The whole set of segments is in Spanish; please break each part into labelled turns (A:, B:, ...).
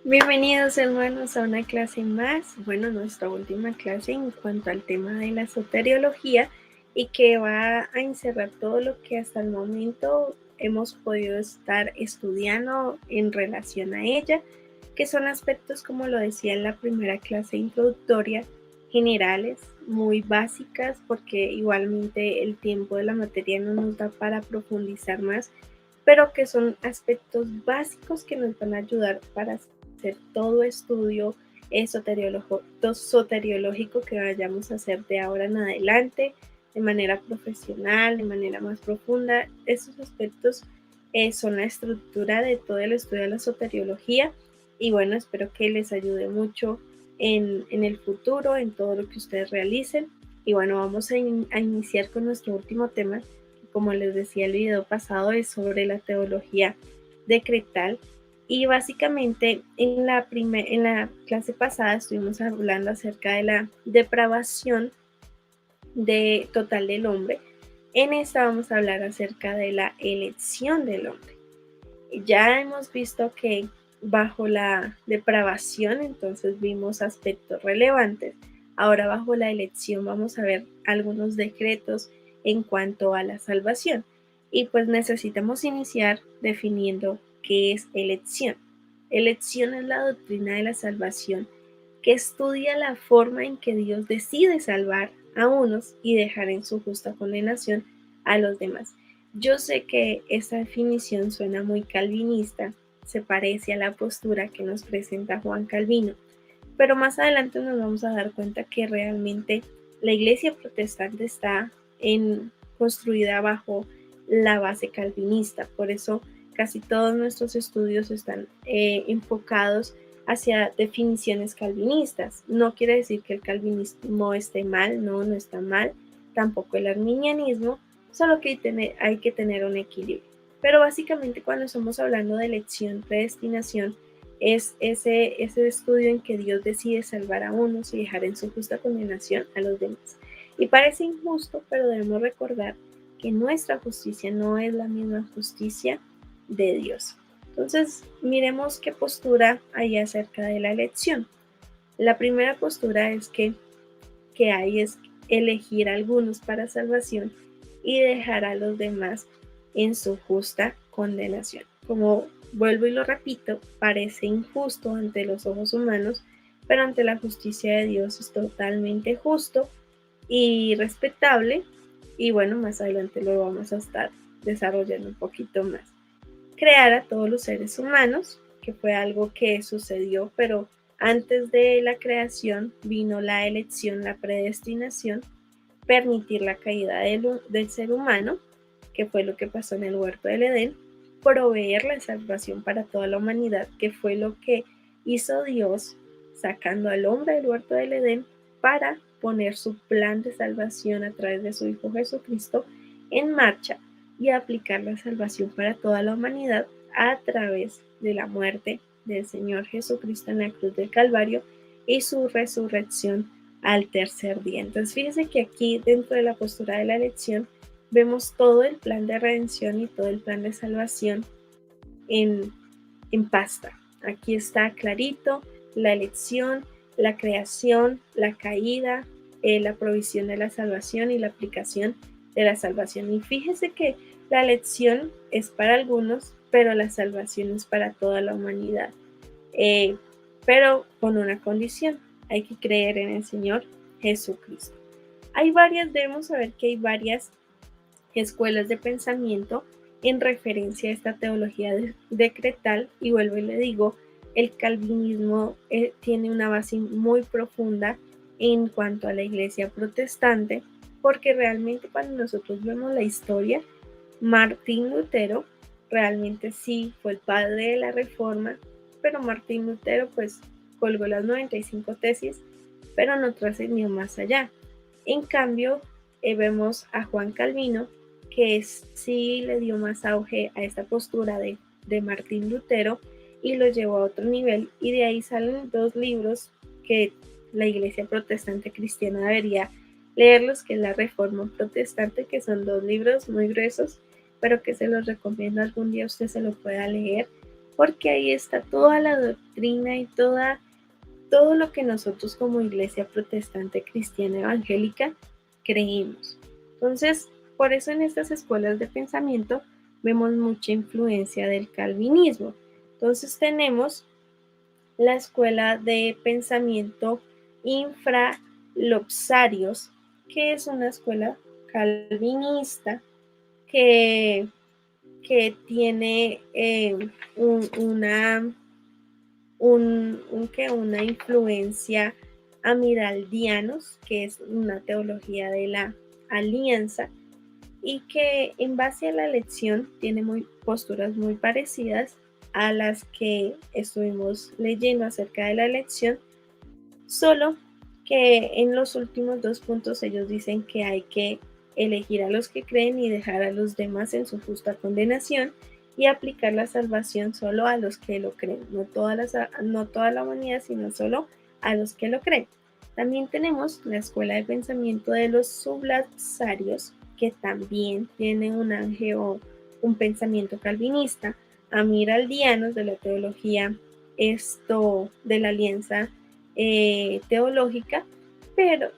A: Bienvenidos hermanos a una clase más, nuestra última clase en cuanto al tema de la soteriología y que va a encerrar todo lo que hasta el momento hemos podido estar estudiando en relación a ella, que son aspectos, como lo decía en la primera clase introductoria, generales, muy básicas, porque igualmente el tiempo de la materia no nos da para profundizar más, pero que son aspectos básicos que nos van a ayudar para hacer todo estudio soteriológico que vayamos a hacer de ahora en adelante, de manera profesional, de manera más profunda. Esos aspectos son la estructura de todo el estudio de la soteriología y bueno, espero que les ayude mucho en el futuro, en todo lo que ustedes realicen. Y bueno, vamos a iniciar con nuestro último tema, que como les decía el video pasado, es sobre la teología decretal. Y básicamente en la clase pasada estuvimos hablando acerca de la depravación total del hombre. En esta vamos a hablar acerca de la elección del hombre. Ya hemos visto que bajo la depravación entonces vimos aspectos relevantes. Ahora bajo la elección vamos a ver algunos decretos en cuanto a la salvación. Y pues necesitamos iniciar definiendo qué es elección. Elección es la doctrina de la salvación que estudia la forma en que Dios decide salvar a unos y dejar en su justa condenación a los demás. Yo sé que esta definición suena muy calvinista, se parece a la postura que nos presenta Juan Calvino, pero más adelante nos vamos a dar cuenta que realmente la iglesia protestante está construida bajo la base calvinista. Por eso casi todos nuestros estudios están enfocados hacia definiciones calvinistas. No quiere decir que el calvinismo esté mal, no está mal, tampoco el arminianismo, solo que hay que tener un equilibrio. Pero básicamente cuando estamos hablando de elección, predestinación, es ese estudio en que Dios decide salvar a unos y dejar en su justa condenación a los demás. Y parece injusto, pero debemos recordar que nuestra justicia no es la misma justicia de Dios. Entonces, miremos qué postura hay acerca de la elección. La primera postura es que hay es elegir a algunos para salvación y dejar a los demás en su justa condenación. Como vuelvo y lo repito, parece injusto ante los ojos humanos, pero ante la justicia de Dios es totalmente justo y respetable. Y bueno, más adelante lo vamos a estar desarrollando un poquito más. Crear a todos los seres humanos, que fue algo que sucedió, pero antes de la creación vino la elección, la predestinación, permitir la caída del ser humano, que fue lo que pasó en el huerto del Edén, proveer la salvación para toda la humanidad, que fue lo que hizo Dios sacando al hombre del huerto del Edén para poner su plan de salvación a través de su Hijo Jesucristo en marcha y aplicar la salvación para toda la humanidad a través de la muerte del Señor Jesucristo en la cruz del Calvario y su resurrección al tercer día. Entonces fíjense que aquí dentro de la postura de la elección vemos todo el plan de redención y todo el plan de salvación en, pasta. Aquí está clarito la elección, la creación, la caída, la provisión de la salvación y la aplicación de la salvación. Y fíjese que la elección es para algunos, pero la salvación es para toda la humanidad. Pero con una condición, hay que creer en el Señor Jesucristo. Debemos saber que hay varias escuelas de pensamiento en referencia a esta teología decretal, y vuelvo y le digo, el calvinismo tiene una base muy profunda en cuanto a la iglesia protestante, porque realmente cuando nosotros vemos la historia, Martín Lutero realmente sí fue el padre de la reforma, pero Martín Lutero pues colgó las 95 tesis, pero no trascendió más allá. En cambio, vemos a Juan Calvino, que sí le dio más auge a esta postura de Martín Lutero y lo llevó a otro nivel, y de ahí salen dos libros que la iglesia protestante cristiana debería leerlos, que es la Reforma Protestante, que son dos libros muy gruesos, pero que se los recomiendo algún día usted se lo pueda leer. porque ahí está toda la doctrina y todo lo que nosotros como iglesia protestante cristiana evangélica creemos. Entonces, por eso en estas escuelas de pensamiento vemos mucha influencia del calvinismo. Entonces tenemos la escuela de pensamiento infralopsarios, que es una escuela calvinista que, que tiene una influencia amiraldianos, que es una teología de la alianza, y que en base a la elección tiene posturas muy parecidas a las que estuvimos leyendo acerca de la elección, solo que en los últimos 2 puntos ellos dicen que hay que elegir a los que creen y dejar a los demás en su justa condenación y aplicar la salvación solo a los que lo creen, no toda la humanidad, sino solo a los que lo creen. También tenemos la escuela de pensamiento de los sublapsarios, que también tiene un pensamiento calvinista, amiraldianos de la teología de la alianza teológica,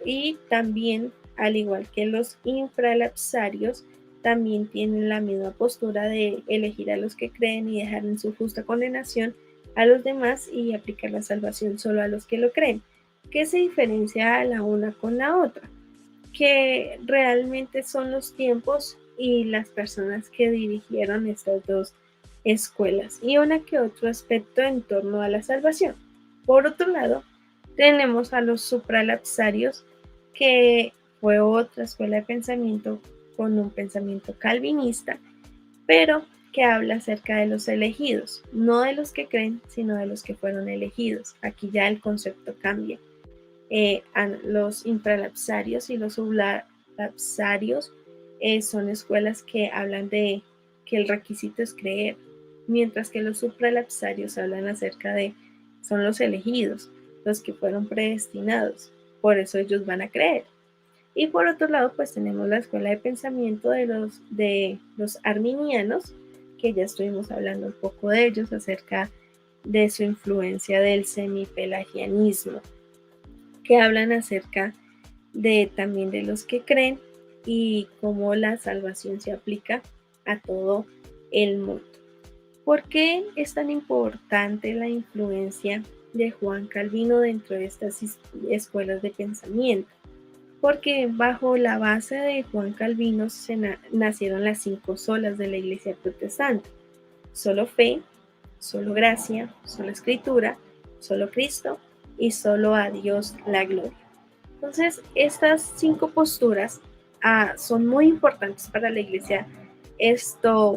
A: y también, al igual que los infralapsarios, también tienen la misma postura de elegir a los que creen y dejar en su justa condenación a los demás y aplicar la salvación solo a los que lo creen. ¿Qué se diferencia la una con la otra? Que realmente son los tiempos y las personas que dirigieron estas dos escuelas, y una que otro aspecto en torno a la salvación. Por otro lado, tenemos a los supralapsarios, que fue otra escuela de pensamiento con un pensamiento calvinista, pero que habla acerca de los elegidos, no de los que creen, sino de los que fueron elegidos. Aquí ya el concepto cambia. Los infralapsarios y los sublapsarios son escuelas que hablan de que el requisito es creer, mientras que los supralapsarios hablan acerca de son los elegidos, los que fueron predestinados, por eso ellos van a creer. Y por otro lado, pues tenemos la escuela de pensamiento de los arminianos, que ya estuvimos hablando un poco de ellos acerca de su influencia del semipelagianismo, que hablan acerca también de los que creen y cómo la salvación se aplica a todo el mundo. ¿Por qué es tan importante la influencia de Juan Calvino dentro de estas escuelas de pensamiento? Porque bajo la base de Juan Calvino nacieron las 5 solas de la Iglesia protestante: solo fe, solo gracia, solo escritura, solo Cristo y solo a Dios la gloria. Entonces, estas 5 posturas son muy importantes para la Iglesia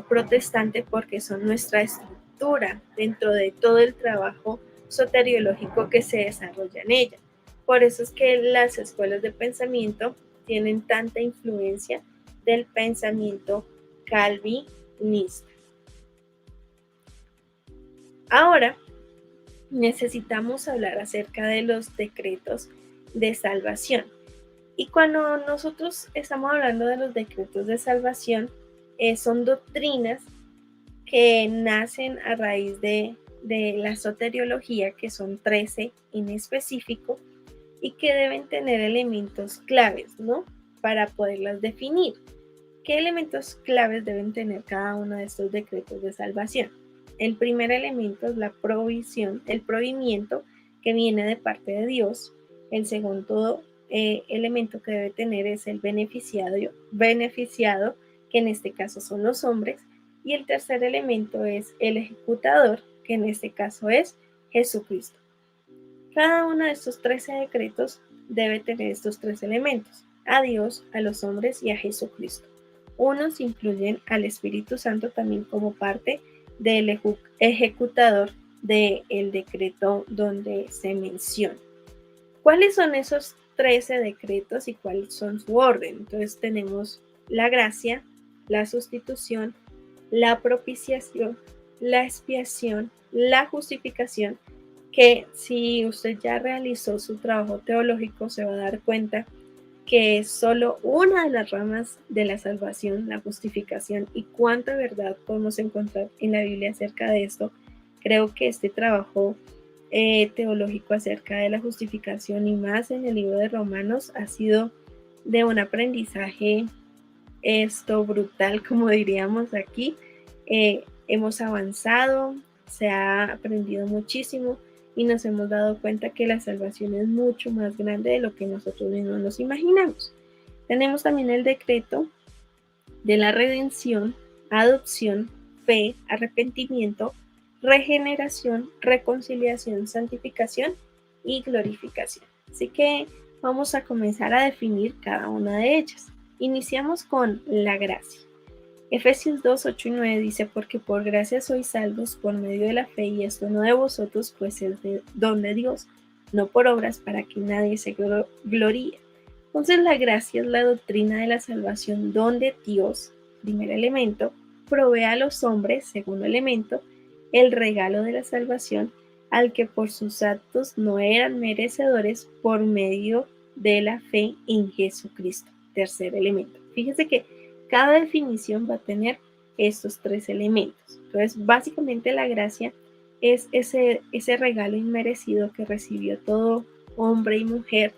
A: protestante, porque son nuestra estructura dentro de todo el trabajo soteriológico que se desarrolla en ella. Por eso es que las escuelas de pensamiento tienen tanta influencia del pensamiento calvinista. Ahora necesitamos hablar acerca de los decretos de salvación. Y cuando nosotros estamos hablando de los decretos de salvación, son doctrinas que nacen a raíz de la soteriología, que son 13 en específico, y que deben tener elementos claves, ¿no? Para poderlas definir. ¿Qué elementos claves deben tener cada uno de estos decretos de salvación? El primer elemento es la provisión, el provimiento que viene de parte de Dios. El segundo elemento que debe tener es el beneficiado, que en este caso son los hombres. Y el tercer elemento es el ejecutador, que en este caso es Jesucristo. Cada uno de estos 13 decretos debe tener estos 3 elementos: a Dios, a los hombres y a Jesucristo. Unos incluyen al Espíritu Santo también como parte del ejecutador del decreto donde se menciona. ¿Cuáles son esos 13 decretos y cuáles son su orden? Entonces tenemos la gracia, la sustitución, la propiciación, la expiación, la justificación, que si usted ya realizó su trabajo teológico se va a dar cuenta que es solo una de las ramas de la salvación, la justificación, y cuánta verdad podemos encontrar en la Biblia acerca de esto Creo que este trabajo teológico acerca de la justificación y más en el libro de Romanos ha sido de un aprendizaje brutal, como diríamos aquí. Hemos avanzado, se ha aprendido muchísimo y nos hemos dado cuenta que la salvación es mucho más grande de lo que nosotros mismos nos imaginamos. Tenemos también el decreto de la redención, adopción, fe, arrepentimiento, regeneración, reconciliación, santificación y glorificación. Así que vamos a comenzar a definir cada una de ellas. Iniciamos con la gracia. Efesios 2, 8 y 9 dice, porque por gracia sois salvos por medio de la fe, y esto no de vosotros, pues es de don de Dios, no por obras, para que nadie se gloríe. Entonces la gracia es la doctrina de la salvación donde Dios, primer elemento, provee a los hombres, segundo elemento, el regalo de la salvación al que por sus actos no eran merecedores por medio de la fe en Jesucristo, tercer elemento. Fíjese que cada definición va a tener estos tres elementos. Entonces, básicamente la gracia es ese regalo inmerecido que recibió todo hombre y mujer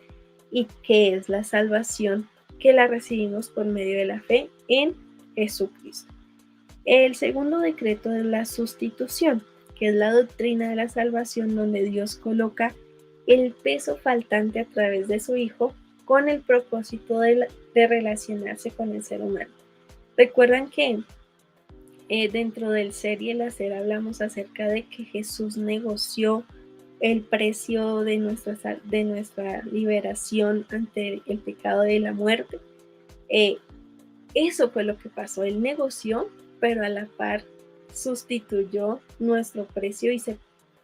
A: y que es la salvación que la recibimos por medio de la fe en Jesucristo. El segundo decreto es la sustitución, que es la doctrina de la salvación donde Dios coloca el peso faltante a través de su Hijo con el propósito de relacionarse con el ser humano. Recuerdan que dentro del ser y el hacer hablamos acerca de que Jesús negoció el precio de nuestra liberación ante el pecado de la muerte. Eso fue lo que pasó. Él negoció, pero a la par sustituyó nuestro precio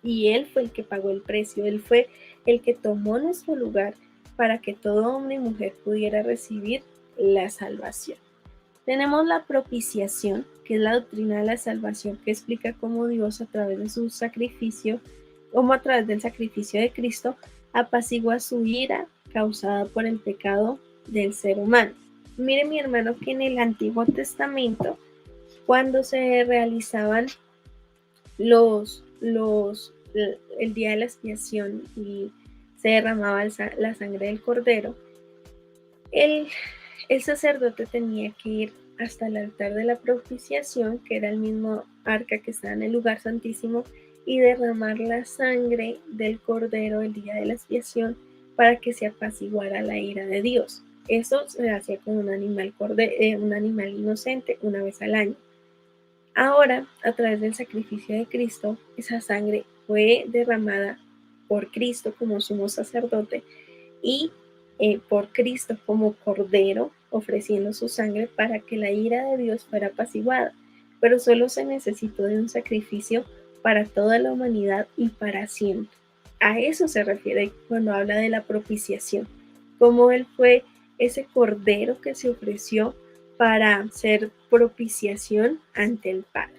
A: y Él fue el que pagó el precio. Él fue el que tomó nuestro lugar para que todo hombre y mujer pudiera recibir la salvación. Tenemos la propiciación, que es la doctrina de la salvación, que explica cómo Dios a través de su sacrificio, como a través del sacrificio de Cristo, apacigua su ira causada por el pecado del ser humano. Mire, mi hermano, que en el Antiguo Testamento, cuando se realizaban el día de la expiación y se derramaba la sangre del cordero, el sacerdote tenía que ir hasta el altar de la propiciación, que era el mismo arca que estaba en el lugar santísimo, y derramar la sangre del cordero el día de la expiación para que se apaciguara la ira de Dios. Eso se hacía con un animal inocente una vez al año. Ahora, a través del sacrificio de Cristo, esa sangre fue derramada por Cristo como sumo sacerdote y por Cristo como cordero, ofreciendo su sangre para que la ira de Dios fuera apaciguada. Pero solo se necesitó de un sacrificio para toda la humanidad y para siempre. A eso se refiere cuando habla de la propiciación, como Él fue ese cordero que se ofreció para ser propiciación ante el Padre.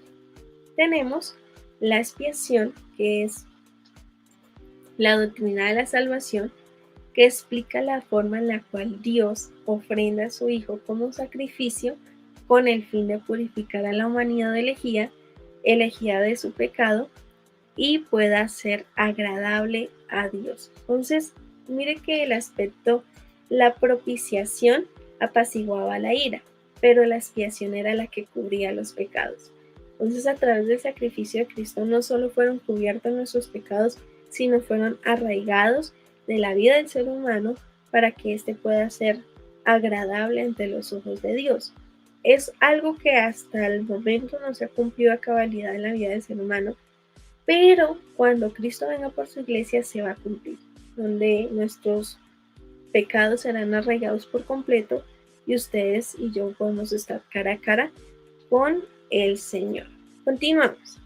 A: Tenemos la expiación, que es la doctrina de la salvación, que explica la forma en la cual Dios ofrenda a su Hijo como sacrificio con el fin de purificar a la humanidad elegida de su pecado y pueda ser agradable a Dios. Entonces, mire que el aspecto, la propiciación apaciguaba la ira, pero la expiación era la que cubría los pecados. Entonces, a través del sacrificio de Cristo no solo fueron cubiertos nuestros pecados, sino fueron arraigados de la vida del ser humano para que éste pueda ser agradable ante los ojos de Dios. Es algo que hasta el momento no se ha cumplido a cabalidad en la vida del ser humano, pero cuando Cristo venga por su iglesia se va a cumplir, donde nuestros pecados serán arraigados por completo y ustedes y yo podemos estar cara a cara con el Señor. Continuamos.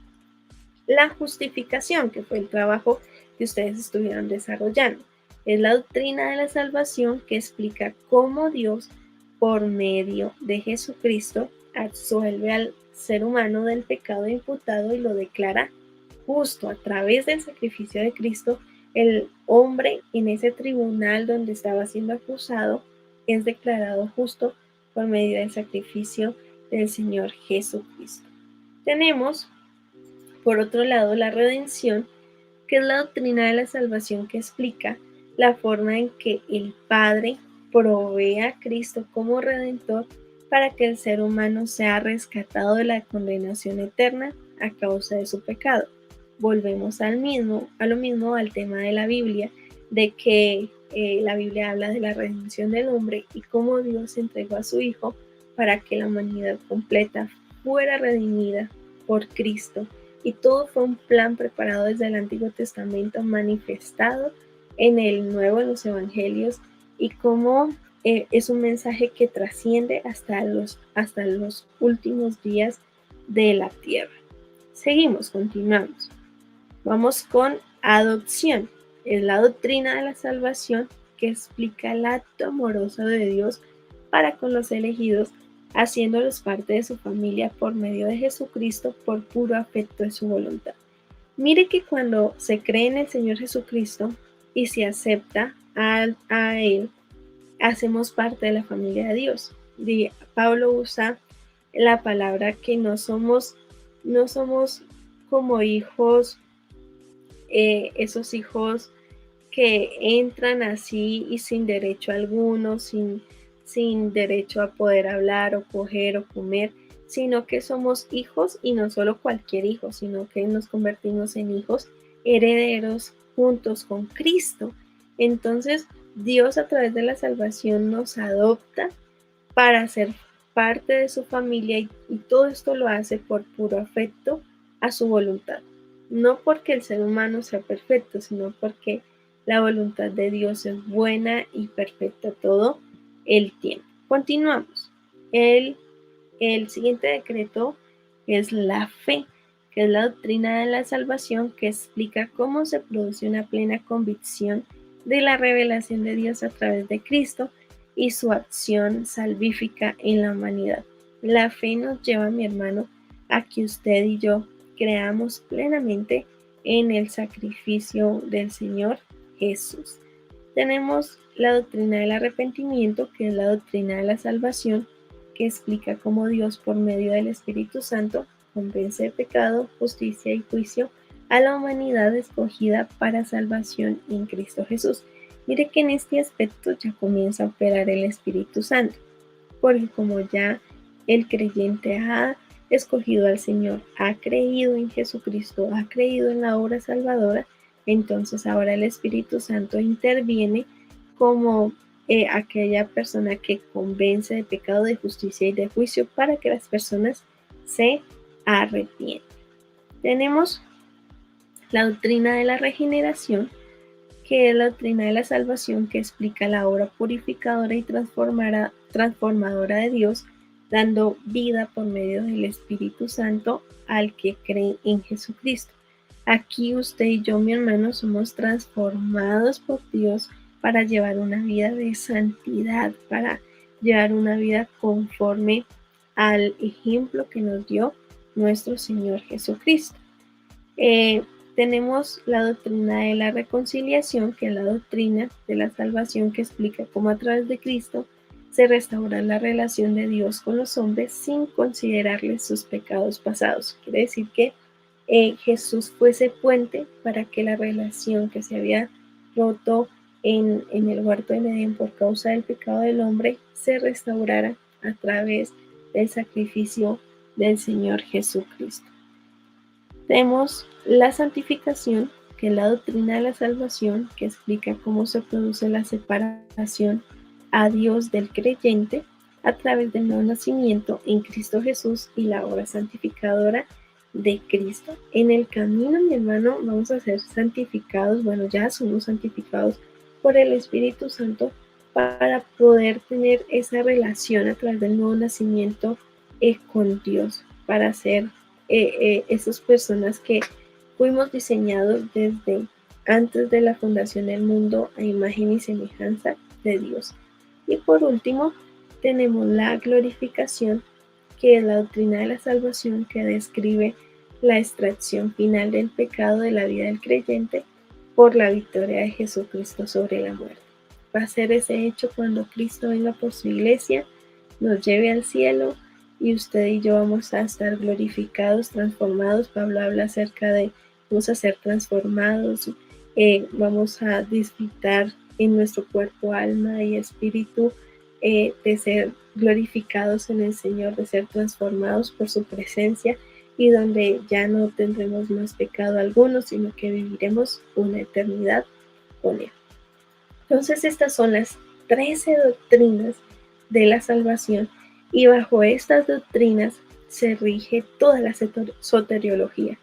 A: La justificación, que fue el trabajo que ustedes estuvieron desarrollando, es la doctrina de la salvación que explica cómo Dios, por medio de Jesucristo, absuelve al ser humano del pecado imputado y lo declara justo. A través del sacrificio de Cristo, el hombre en ese tribunal donde estaba siendo acusado es declarado justo por medio del sacrificio del Señor Jesucristo. Tenemos Por otro lado, la redención, que es la doctrina de la salvación que explica la forma en que el Padre provee a Cristo como redentor para que el ser humano sea rescatado de la condenación eterna a causa de su pecado. Volvemos a lo mismo al tema de la Biblia, de que la Biblia habla de la redención del hombre y cómo Dios entregó a su Hijo para que la humanidad completa fuera redimida por Cristo. Y todo fue un plan preparado desde el Antiguo Testamento, manifestado en el Nuevo, en los Evangelios, y cómo es un mensaje que trasciende hasta los últimos días de la tierra. Seguimos, continuamos. Vamos con adopción. Es la doctrina de la salvación que explica el acto amoroso de Dios para con los elegidos, haciéndolos parte de su familia por medio de Jesucristo por puro afecto de su voluntad. Mire que cuando se cree en el Señor Jesucristo y se acepta a Él, hacemos parte de la familia de Dios. Pablo usa la palabra que no somos como hijos, esos hijos que entran así y sin derecho alguno, sin derecho a poder hablar o coger o comer, sino que somos hijos, y no solo cualquier hijo, sino que nos convertimos en hijos herederos juntos con Cristo. Entonces, Dios a través de la salvación nos adopta para ser parte de su familia, y todo esto lo hace por puro afecto a su voluntad. No porque el ser humano sea perfecto, sino porque la voluntad de Dios es buena y perfecta todo el tiempo. Continuamos. El siguiente decreto es la fe, que es la doctrina de la salvación que explica cómo se produce una plena convicción de la revelación de Dios a través de Cristo y su acción salvífica en la humanidad. La fe nos lleva, mi hermano, a que usted y yo creamos plenamente en el sacrificio del Señor Jesús. Tenemos la doctrina del arrepentimiento, que es la doctrina de la salvación, que explica cómo Dios, por medio del Espíritu Santo, convence de pecado, justicia y juicio a la humanidad escogida para salvación en Cristo Jesús. Mire que en este aspecto ya comienza a operar el Espíritu Santo, porque como ya el creyente ha escogido al Señor, ha creído en Jesucristo, ha creído en la obra salvadora, entonces ahora el Espíritu Santo interviene como aquella persona que convence de pecado, de justicia y de juicio para que las personas se arrepientan. Tenemos la doctrina de la regeneración, que es la doctrina de la salvación que explica la obra purificadora y transformadora de Dios, dando vida por medio del Espíritu Santo al que cree en Jesucristo. Aquí usted y yo, mi hermano, somos transformados por Dios para llevar una vida de santidad, para llevar una vida conforme al ejemplo que nos dio nuestro Señor Jesucristo. Tenemos la doctrina de la reconciliación, que es la doctrina de la salvación que explica cómo a través de Cristo se restaura la relación de Dios con los hombres sin considerarles sus pecados pasados. Quiere decir que Jesús fue ese puente para que la relación que se había roto en el huerto de Edén por causa del pecado del hombre se restaurara a través del sacrificio del Señor Jesucristo. Tenemos la santificación, que es la doctrina de la salvación, que explica cómo se produce la separación a Dios del creyente a través del nuevo nacimiento en Cristo Jesús y la obra santificadora de Cristo. En el camino, mi hermano, vamos a ser santificados, bueno, ya somos santificados por el Espíritu Santo para poder tener esa relación a través del nuevo nacimiento con Dios, para ser esas personas que fuimos diseñados desde antes de la fundación del mundo a imagen y semejanza de Dios. Y por último, tenemos la glorificación, que es la doctrina de la salvación que describe la extracción final del pecado de la vida del creyente por la victoria de Jesucristo sobre la muerte. Va a ser ese hecho cuando Cristo venga por su iglesia, nos lleve al cielo y usted y yo vamos a estar glorificados, transformados. Pablo habla acerca de vamos a ser transformados, vamos a disfrutar en nuestro cuerpo, alma y espíritu de ser glorificados en el Señor, de ser transformados por su presencia y donde ya no tendremos más pecado alguno, sino que viviremos una eternidad con Él. Entonces estas son las 13 doctrinas de la salvación y bajo estas doctrinas se rige toda la soteriología.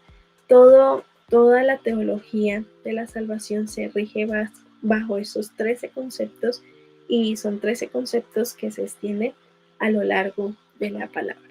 A: Toda la teología de la salvación se rige bajo esos 13 conceptos y son 13 conceptos que se extienden a lo largo de la palabra.